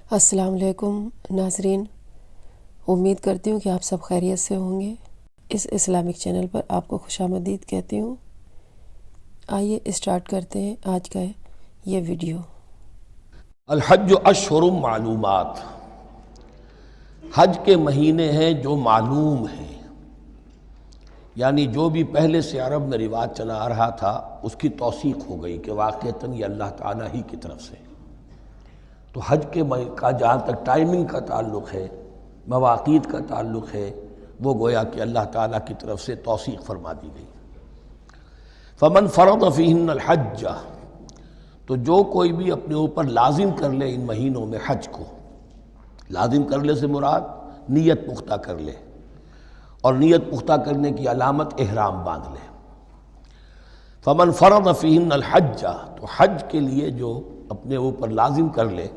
السلام علیکم ناظرین، امید کرتی ہوں کہ آپ سب خیریت سے ہوں گے۔ اس اسلامک چینل پر آپ کو خوش آمدید کہتی ہوں۔ آئیے اسٹارٹ کرتے ہیں آج کا یہ ویڈیو۔ الحج اشہر معلومات، حج کے مہینے ہیں جو معلوم ہیں، یعنی جو بھی پہلے سے عرب میں رواج چلا آ رہا تھا اس کی توثیق ہو گئی کہ واقعتاً یہ اللہ تعالیٰ ہی کی طرف سے۔ تو حج کے کا جہاں تک ٹائمنگ کا تعلق ہے، مواقیت کا تعلق ہے، وہ گویا کہ اللہ تعالیٰ کی طرف سے توثیق فرما دی گئی۔ فمن فرض فیہن الحج، تو جو کوئی بھی اپنے اوپر لازم کر لے ان مہینوں میں حج کو، لازم کر لے سے مراد نیت پختہ کر لے، اور نیت پختہ کرنے کی علامت احرام باندھ لے۔ فمن فرض فیہن الحج، تو حج کے لیے جو اپنے اوپر لازم کر لے،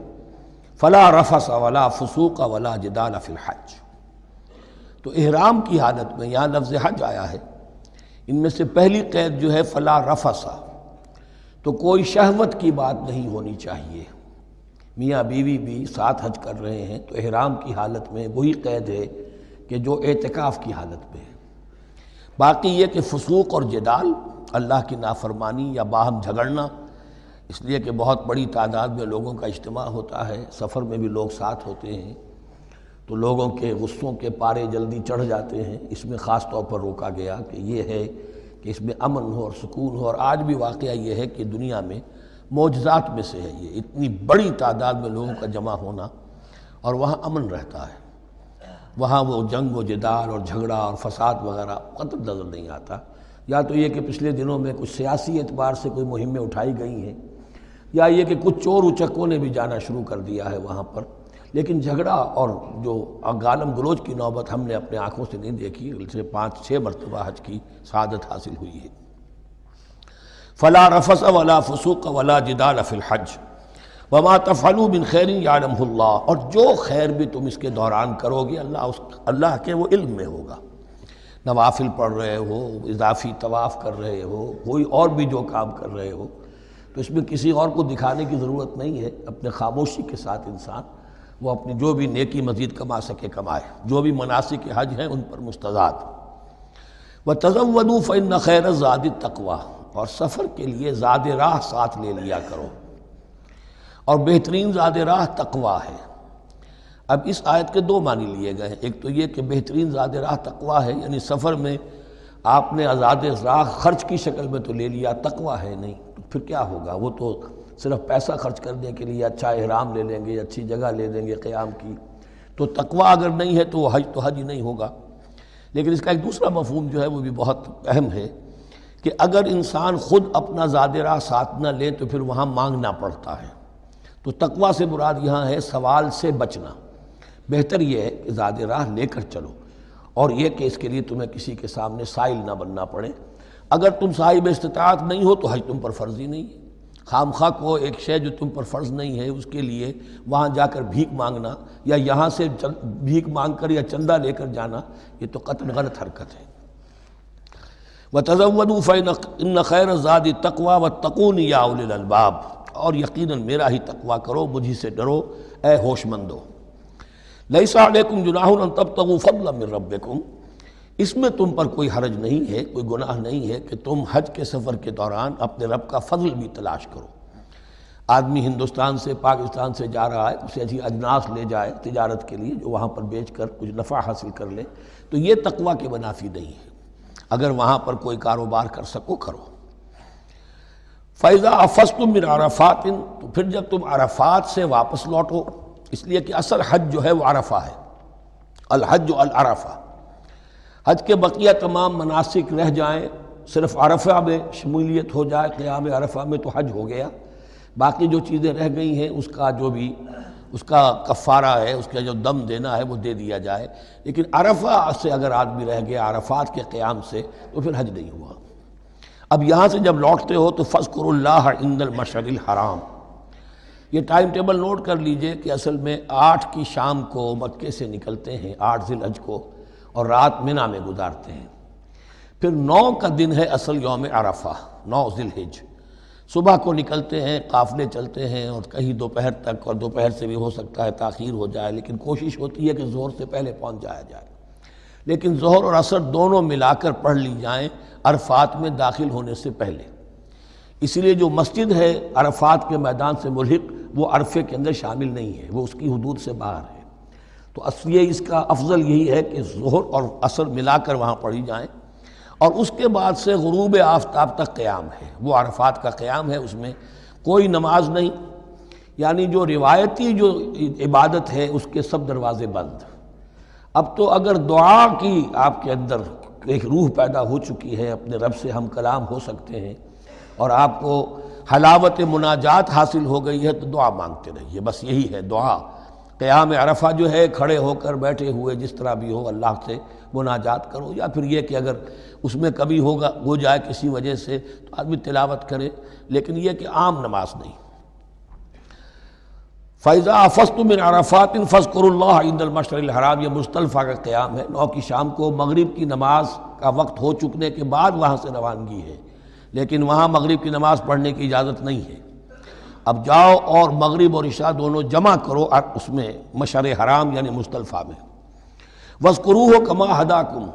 فلا رفث ولا فسوق ولا جدال فی الحج، تو احرام کی حالت میں یہاں لفظ حج آیا ہے، ان میں سے پہلی قید جو ہے فلا رفث، تو کوئی شہوت کی بات نہیں ہونی چاہیے۔ میاں بیوی بھی ساتھ حج کر رہے ہیں تو احرام کی حالت میں وہی قید ہے کہ جو اعتکاف کی حالت میں ہے۔ باقی یہ کہ فسوق اور جدال، اللہ کی نافرمانی یا باہم جھگڑنا، اس لیے کہ بہت بڑی تعداد میں لوگوں کا اجتماع ہوتا ہے، سفر میں بھی لوگ ساتھ ہوتے ہیں، تو لوگوں کے غصوں کے پارے جلدی چڑھ جاتے ہیں، اس میں خاص طور پر روکا گیا کہ یہ ہے کہ اس میں امن ہو اور سکون ہو۔ اور آج بھی واقعہ یہ ہے کہ دنیا میں معجزات میں سے ہے یہ، اتنی بڑی تعداد میں لوگوں کا جمع ہونا، اور وہاں امن رہتا ہے، وہاں وہ جنگ و جدال اور جھگڑا اور فساد وغیرہ قطع نظر نہیں آتا۔ یا تو یہ کہ پچھلے دنوں میں کچھ سیاسی اعتبار سے کوئی مہمیں اٹھائی گئی ہیں، یا یہ کہ کچھ چور اچکوں نے بھی جانا شروع کر دیا ہے وہاں پر، لیکن جھگڑا اور جو گالم گلوچ کی نوبت ہم نے اپنے آنکھوں سے نہیں دیکھی، اسے 5-6 مرتبہ حج کی سعادت حاصل ہوئی ہے۔ فلا رفث ولا فسوق ولا جدال فی الحج وما تفعلوا من خیر یعلمہ اللہ، اور جو خیر بھی تم اس کے دوران کرو گے اللہ کے وہ علم میں ہوگا۔ نوافل پڑھ رہے ہو، اضافی طواف کر رہے ہو، کوئی اور بھی جو کام کر رہے ہو، تو اس میں کسی اور کو دکھانے کی ضرورت نہیں ہے، اپنے خاموشی کے ساتھ انسان وہ اپنی جو بھی نیکی مزید کما سکے کمائے، جو بھی مناسک حج ہیں ان پر مستزاد۔ وَتَزَوَّدُوا فَإِنَّ خَيْرَ الزَّادِ التَّقْوَىٰ، اور سفر کے لیے زاد راہ ساتھ لے لیا کرو، اور بہترین زاد راہ تقویٰ ہے۔ اب اس آیت کے دو معنی لیے گئے ہیں، ایک تو یہ کہ بہترین زاد راہ تقویٰ ہے، یعنی سفر میں آپ نے زاد راہ خرچ کی شکل میں تو لے لیا، تقویٰ ہے نہیں، تو پھر کیا ہوگا؟ وہ تو صرف پیسہ خرچ کرنے کے لیے اچھا احرام لے لیں گے، اچھی جگہ لے لیں گے قیام کی، تو تقویٰ اگر نہیں ہے تو وہ حج تو حج ہی نہیں ہوگا۔ لیکن اس کا ایک دوسرا مفہوم جو ہے وہ بھی بہت اہم ہے کہ اگر انسان خود اپنا زاد راہ ساتھ نہ لے تو پھر وہاں مانگنا پڑتا ہے، تو تقویٰ سے مراد یہاں ہے سوال سے بچنا۔ بہتر یہ ہے کہ زاد راہ لے کر چلو، اور یہ کہ اس کے لیے تمہیں کسی کے سامنے سائل نہ بننا پڑے۔ اگر تم صاحب استطاعت نہیں ہو تو حج تم پر فرض ہی نہیں ہے۔ خام خواہ کو ایک شے جو تم پر فرض نہیں ہے اس کے لیے وہاں جا کر بھیک مانگنا، یا یہاں سے بھیک مانگ کر یا چندہ لے کر جانا، یہ تو قطعاً غلط حرکت ہے۔ وَتَزَوَّدُوا فَإِنَّ خَيْرَ الزَّادِ التَّقْوَىٰ وَاتَّقُونِ يَا أُولِي الْأَلْبَابِ، اور یقیناً میرا ہی تقویٰ کرو، مجھی سے ڈرو اے ہوش مندو۔ لَيْسَ عَلَيْكُمْ جُنَاحٌ أَن تَبْتَغُوا فَضْلًا مِّن رَّبِّكُمْ، اس میں تم پر کوئی حرج نہیں ہے، کوئی گناہ نہیں ہے کہ تم حج کے سفر کے دوران اپنے رب کا فضل بھی تلاش کرو۔ آدمی ہندوستان سے پاکستان سے جا رہا ہے، اسے ایسی اجناس لے جائے تجارت کے لیے جو وہاں پر بیچ کر کچھ نفع حاصل کر لے، تو یہ تقویٰ کے منافی نہیں ہے۔ اگر وہاں پر کوئی کاروبار کر سکو کرو۔ فَإِذَا أَفَضْتُم مِّنْ عَرَفَاتٍ، تو پھر جب تم عرفات سے واپس لوٹو، اس لیے کہ اصل حج جو ہے وہ عرفہ ہے، الحج العرفہ۔ حج کے بقیہ تمام مناسک رہ جائیں، صرف عرفہ میں شمولیت ہو جائے، قیام عرفہ میں تو حج ہو گیا، باقی جو چیزیں رہ گئی ہیں اس کا جو بھی اس کا کفارہ ہے، اس کا جو دم دینا ہے وہ دے دیا جائے۔ لیکن عرفہ سے اگر آدمی رہ گیا عرفات کے قیام سے تو پھر حج نہیں ہوا۔ اب یہاں سے جب لوٹتے ہو تو فاذکروا اللہ عند المشعر الحرام، یہ ٹائم ٹیبل نوٹ کر لیجئے کہ اصل میں 8 کی شام کو مکے سے نکلتے ہیں 8 ذی الحج کو، اور رات منی میں گزارتے ہیں۔ پھر 9 کا دن ہے اصل یوم عرفہ، 9 ذی الحج، صبح کو نکلتے ہیں، قافلے چلتے ہیں اور کہیں دوپہر تک، اور دوپہر سے بھی ہو سکتا ہے تاخیر ہو جائے، لیکن کوشش ہوتی ہے کہ ظہر سے پہلے پہنچ جایا جائے، لیکن ظہر اور عصر دونوں ملا کر پڑھ لی جائیں عرفات میں داخل ہونے سے پہلے۔ اسی لیے جو مسجد ہے عرفات کے میدان سے ملحق، وہ عرفے کے اندر شامل نہیں ہے، وہ اس کی حدود سے باہر ہے۔ تو اصل اس کا افضل یہی ہے کہ ظہر اور عصر ملا کر وہاں پڑھی جائیں، اور اس کے بعد سے غروب آفتاب تک قیام ہے، وہ عرفات کا قیام ہے، اس میں کوئی نماز نہیں، یعنی جو روایتی جو عبادت ہے اس کے سب دروازے بند۔ اب تو اگر دعا کی آپ کے اندر ایک روح پیدا ہو چکی ہے، اپنے رب سے ہم کلام ہو سکتے ہیں، اور آپ کو حلاوت مناجات حاصل ہو گئی ہے، تو دعا مانگتے رہیے، بس یہی ہے دعا۔ قیام عرفہ جو ہے کھڑے ہو کر، بیٹھے ہوئے، جس طرح بھی ہو اللہ سے مناجات کرو، یا پھر یہ کہ اگر اس میں کبھی ہو جائے کسی وجہ سے تو آدمی تلاوت کرے، لیکن یہ کہ عام نماز نہیں۔ فَإِذَا أَفَضْتُم مِّنْ عَرَفَاتٍ فَاذْكُرُوا اللَّهَ عِندَ الْمَشْعَرِ الْحَرَامِ، یہ مزدلفہ کا قیام ہے۔ 9 کی شام کو مغرب کی نماز کا وقت ہو چکنے کے بعد وہاں سے روانگی ہے، لیکن وہاں مغرب کی نماز پڑھنے کی اجازت نہیں ہے۔ اب جاؤ اور مغرب اور عشاء دونوں جمع کرو اس میں مشعر حرام یعنی مزدلفہ میں۔ وَاذْكُرُوهُ كَمَا هَدَاكُمْ،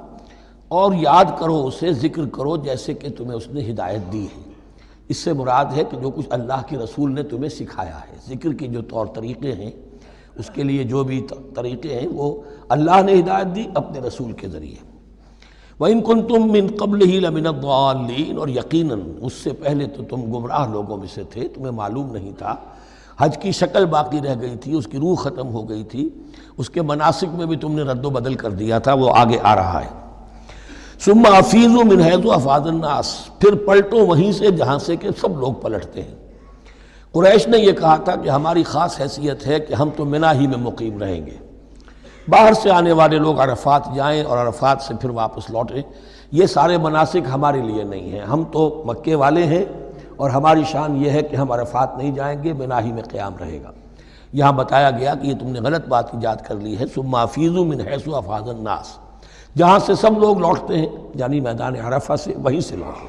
اور یاد کرو اسے، ذکر کرو جیسے کہ تمہیں اس نے ہدایت دی ہے۔ اس سے مراد ہے کہ جو کچھ اللہ کے رسول نے تمہیں سکھایا ہے، ذکر کے جو طور طریقے ہیں، اس کے لیے جو بھی طریقے ہیں وہ اللہ نے ہدایت دی اپنے رسول کے ذریعے۔ وَإِن كُنتُم مِّن قَبْلِهِ لَمِنَ الضَّالِّينَ، اور یقیناً اس سے پہلے تو تم گمراہ لوگوں میں سے تھے، تمہیں معلوم نہیں تھا، حج کی شکل باقی رہ گئی تھی، اس کی روح ختم ہو گئی تھی، اس کے مناسک میں بھی تم نے رد و بدل کر دیا تھا، وہ آگے آ رہا ہے۔ ثُمَّ أَفِيضُوا مِنْ حَيْثُ أَفَاضَ النَّاسُ، پھر پلٹو وہیں سے جہاں سے کہ سب لوگ پلٹتے ہیں۔ قریش نے یہ کہا تھا کہ ہماری خاص حیثیت ہے کہ ہم تو منا ہی میں مقیم رہیں گے، باہر سے آنے والے لوگ عرفات جائیں اور عرفات سے پھر واپس لوٹیں، یہ سارے مناسک ہمارے لیے نہیں ہیں، ہم تو مکے والے ہیں اور ہماری شان یہ ہے کہ ہم عرفات نہیں جائیں گے، منا ہی میں قیام رہے گا۔ یہاں بتایا گیا کہ یہ تم نے غلط بات ایجاد کر لی ہے۔ ثم افیضوا من حیث افاض الناس، جہاں سے سب لوگ لوٹتے ہیں یعنی میدان عرفہ سے، وہیں سے لوٹیں۔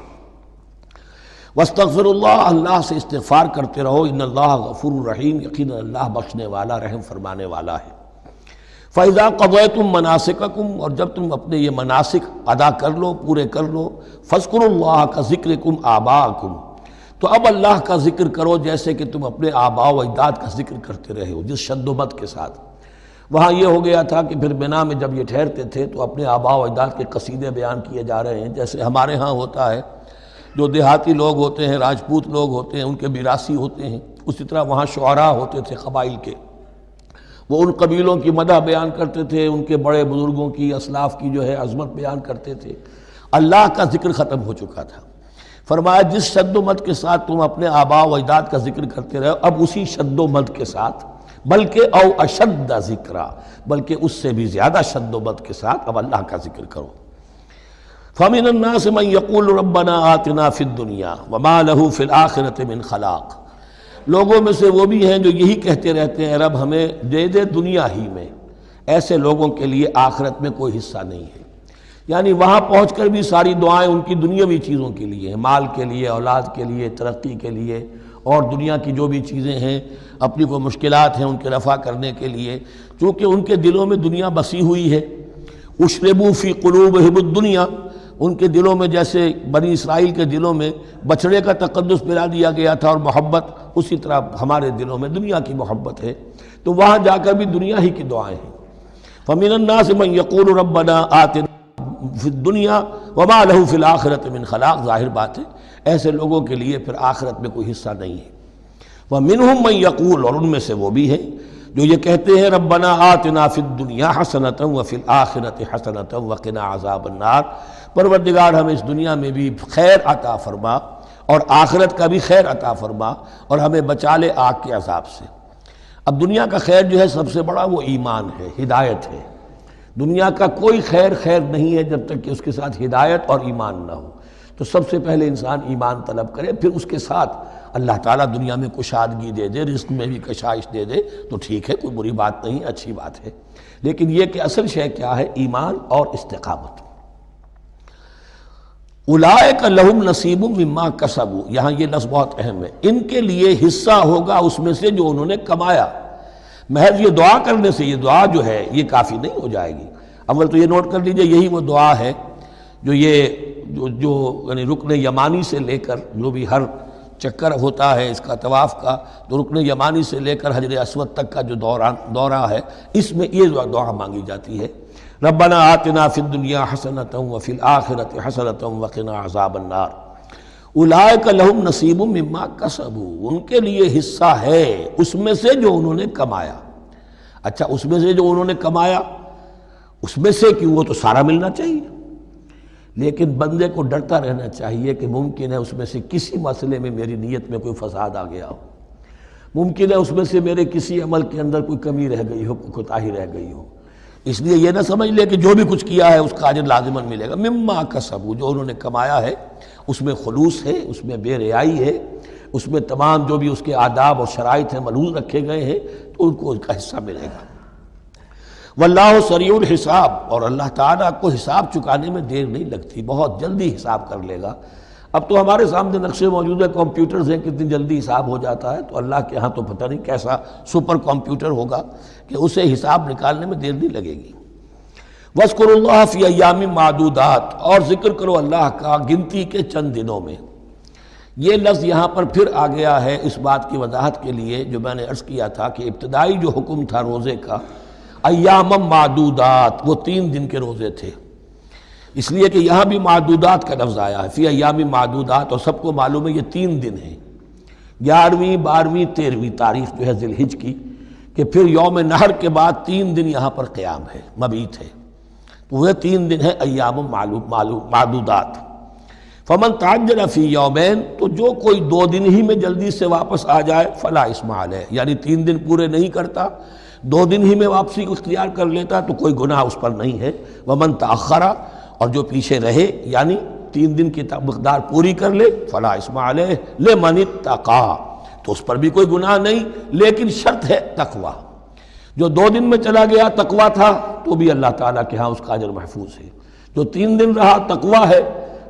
واستغفر اللہ، اللہ سے استغفار کرتے رہو، ان اللہ غفور رحیم، یقیناً اللہ بخشنے والا، رحم فرمانے والا ہے۔ فَإِذَا قَضَيْتُم مَّنَاسِكَكُمْ، اور جب تم اپنے یہ مناسک ادا کر لو، پورے کر لو، فاذکروا اللہ کذکرکم آباءکم، تو اب اللہ کا ذکر کرو جیسے کہ تم اپنے آباء و اجداد کا ذکر کرتے رہے ہو، جس شد و بد کے ساتھ۔ وہاں یہ ہو گیا تھا کہ پھر بنا میں جب یہ ٹھہرتے تھے تو اپنے آباء و اجداد کے قصیدے بیان کیے جا رہے ہیں، جیسے ہمارے ہاں ہوتا ہے، جو دیہاتی لوگ ہوتے ہیں، راجپوت لوگ ہوتے ہیں، ان کے میراثی ہوتے ہیں، اسی طرح وہاں شعراء ہوتے تھے قبائل کے، وہ ان قبیلوں کی مدح بیان کرتے تھے، ان کے بڑے بزرگوں کی، اسلاف کی جو ہے عظمت بیان کرتے تھے۔ اللہ کا ذکر ختم ہو چکا تھا، فرمایا جس شد و مد کے ساتھ تم اپنے آباء و اجداد کا ذکر کرتے رہے، اب اسی شد و مد کے ساتھ، بلکہ او اشد ذکرہ، بلکہ اس سے بھی زیادہ شد و مد کے ساتھ اب اللہ کا ذکر کرو۔ فَمِنَ النَّاسِ مَن يَقُولُ رَبَّنَا آتِنَا فِي الدُّنْيَا وَمَا لَهُ فِي الْآخِرَةِ مِنْ خَلَاقٍ، لوگوں میں سے وہ بھی ہیں جو یہی کہتے رہتے ہیں رب ہمیں دے دے دنیا ہی میں، ایسے لوگوں کے لیے آخرت میں کوئی حصہ نہیں ہے۔ یعنی وہاں پہنچ کر بھی ساری دعائیں ان کی دنیاوی چیزوں کے لیے ہیں، مال کے لیے، اولاد کے لیے، ترقی کے لیے، اور دنیا کی جو بھی چیزیں ہیں، اپنی کوئی مشکلات ہیں ان کے رفع کرنے کے لیے، چونکہ ان کے دلوں میں دنیا بسی ہوئی ہے۔ اشربوا فی قلوبہم الدنیا، ان کے دلوں میں جیسے بنی اسرائیل کے دلوں میں بچڑے کا تقدس ملا دیا گیا تھا اور محبت، اسی طرح ہمارے دلوں میں دنیا کی محبت ہے، تو وہاں جا کر بھی دنیا ہی کی دعائیں ہیں۔ فَمِنَ النَّاسِ مَن يَقُولُ رَبَّنَا آتِنَا فِي الدُّنْيَا وَمَا لَهُ فِي الْآخِرَةِ مِنْ خَلَاقٍ، ظاہر بات ہے ایسے لوگوں کے لیے پھر آخرت میں کوئی حصہ نہیں ہے۔ وَمِنْهُم مَن يَقُولُ، اور ان میں سے وہ بھی ہیں جو یہ کہتے ہیں ربنا آتنا فی الدنیا حسنۃ وفی الآخرۃ حسنۃ وقنا عذاب النار، پروردگار ہمیں اس دنیا میں بھی خیر عطا فرما اور آخرت کا بھی خیر عطا فرما اور ہمیں بچا لے آگ کے عذاب سے۔ اب دنیا کا خیر جو ہے سب سے بڑا وہ ایمان ہے، ہدایت ہے۔ دنیا کا کوئی خیر نہیں ہے جب تک کہ اس کے ساتھ ہدایت اور ایمان نہ ہو۔ تو سب سے پہلے انسان ایمان طلب کرے، پھر اس کے ساتھ اللہ تعالیٰ دنیا میں کشادگی دے دے، رزق میں بھی کشائش دے دے تو ٹھیک ہے، کوئی بری بات نہیں، اچھی بات ہے۔ لیکن یہ کہ اصل شے کیا ہے؟ ایمان اور استقامت۔ اولئک لہم نصیب مما کسبوا، یہاں یہ لفظ بہت اہم ہے، ان کے لیے حصہ ہوگا اس میں سے جو انہوں نے کمایا۔ محض یہ دعا کرنے سے یہ دعا جو ہے یہ کافی نہیں ہو جائے گی۔ اول تو یہ نوٹ کر لیجئے، یہی وہ دعا ہے جو یعنی رکن یمانی سے لے کر، جو بھی ہر چکر ہوتا ہے اس کا طواف کا، تو رکن یمانی سے لے کر حجر اسود تک کا جو دورہ ہے، اس میں یہ دعا مانگی جاتی ہے، ربنا آتنا فی الدنیا حسنۃ وفی الآخرۃ حسنۃ وقنا عذاب النار اولئک لہم نصیب مما کسبوا، ان کے لیے حصہ ہے اس میں سے جو انہوں نے کمایا۔ اچھا، اس میں سے جو انہوں نے کمایا، اس میں سے کہ وہ تو سارا ملنا چاہیے، لیکن بندے کو ڈرتا رہنا چاہیے کہ ممکن ہے اس میں سے کسی مسئلے میں میری نیت میں کوئی فساد آ گیا ہو، ممکن ہے اس میں سے میرے کسی عمل کے اندر کوئی کمی رہ گئی ہو، کوئی کوتاہی رہ گئی ہو۔ اس لیے یہ نہ سمجھ لے کہ جو بھی کچھ کیا ہے اس کا اجر لازماً ملے گا۔ مما کسبوا، جو انہوں نے کمایا ہے اس میں خلوص ہے، اس میں بے ریائی ہے، اس میں تمام جو بھی اس کے آداب اور شرائط ہیں ملحوظ رکھے گئے ہیں، تو ان کو اس کا حصہ ملے گا۔ واللہ سریع الحساب، اور اللہ تعالیٰ کو حساب چکانے میں دیر نہیں لگتی، بہت جلدی حساب کر لے گا۔ اب تو ہمارے سامنے نقشے موجود ہیں، کمپیوٹرز ہیں، کتنی جلدی حساب ہو جاتا ہے، تو اللہ کے ہاں تو پتہ نہیں کیسا سپر کمپیوٹر ہوگا کہ اسے حساب نکالنے میں دیر نہیں لگے گی۔ وَاذْكُرُوا اللَّهَ فِي أَيَّامٍ مَّعْدُودَاتٍ، اور ذکر کرو اللہ کا گنتی کے چند دنوں میں۔ یہ لفظ یہاں پر پھر آ گیا ہے اس بات کی وضاحت کے لیے جو میں نے عرض کیا تھا کہ ابتدائی جو حکم تھا روزے کا، ایام معدودات، وہ 3 دن کے روزے تھے، اس لیے کہ یہاں بھی معدودات کا لفظ آیا ہے، فی ایام معدودات، اور سب کو معلوم ہے یہ 3 دن ہیں، 11ویں 12ویں 13ویں تاریخ جو ہے ذی الحج کی، کہ پھر یوم نحر کے بعد 3 دن یہاں پر قیام ہے، مبیت ہے، تو وہ 3 دن ہے ایام معدودات۔ فمن تعجل فی یومین، تو جو کوئی 2 دن ہی میں جلدی سے واپس آ جائے، فلا اثم علیہ، یعنی 3 دن پورے نہیں کرتا، 2 دن ہی میں واپسی کو اختیار کر لیتا تو کوئی گناہ اس پر نہیں ہے۔ ومن تأخر، اور جو پیچھے رہے یعنی 3 دن کی مقدار پوری کر لے، فلا اثم علیہ لمن اتقی، تو اس پر بھی کوئی گناہ نہیں، لیکن شرط ہے تقوی۔ جو 2 دن میں چلا گیا تقوی تھا تو بھی اللہ تعالیٰ کے ہاں اس کا اجر محفوظ ہے، جو 3 دن رہا تقوی ہے،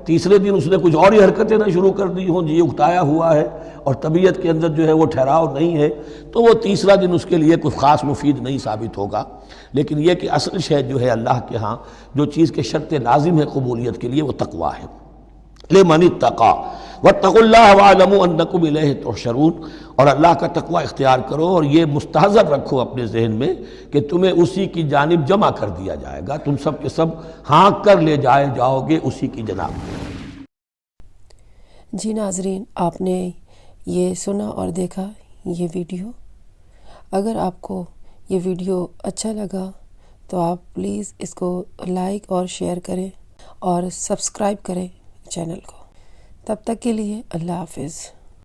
تیسرے دن اس نے کچھ اور ہی حرکتیں نہ شروع کر دی ہوں، جی اکتایا ہوا ہے اور طبیعت کے اندر جو ہے وہ ٹھہراؤ نہیں ہے، تو وہ تیسرا دن اس کے لیے کوئی خاص مفید نہیں ثابت ہوگا۔ لیکن یہ کہ اصل شے جو ہے اللہ کے ہاں جو چیز کے شرط لازم ہے قبولیت کے لیے وہ تقوی ہے۔ لمن اتقی واتقوا اللہ واعلموا انکم الیہ تحشرون، اور اللہ کا تقوی اختیار کرو اور یہ مستحضر رکھو اپنے ذہن میں کہ تمہیں اسی کی جانب جمع کر دیا جائے گا، تم سب کے سب ہانک کر لے جاؤ گے اسی کی جناب میں۔ جی ناظرین، آپ نے یہ سنا اور دیکھا یہ ویڈیو۔ اگر آپ کو یہ ویڈیو اچھا لگا تو آپ پلیز اس کو لائک اور شیئر کریں اور سبسکرائب کریں چینل کو۔ تب تک کے لیے اللہ حافظ۔